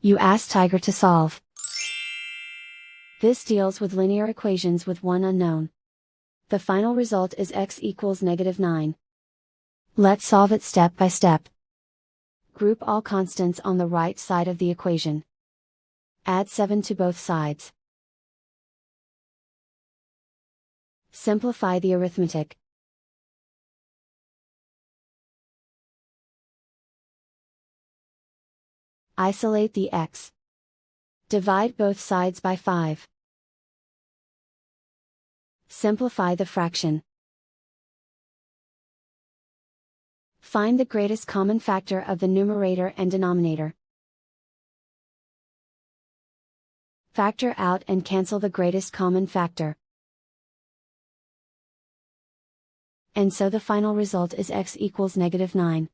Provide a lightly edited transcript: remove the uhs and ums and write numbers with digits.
You ask Tiger to solve. This deals with linear equations with one unknown. The final result is x equals -9. Let's solve it step by step. Group all constants on the right side of the equation. Add 7 to both sides. Simplify the arithmetic. Isolate the x. Divide both sides by 5. Simplify the fraction. Find the greatest common factor of the numerator and denominator. Factor out and cancel the greatest common factor. And so the final result is x equals -9.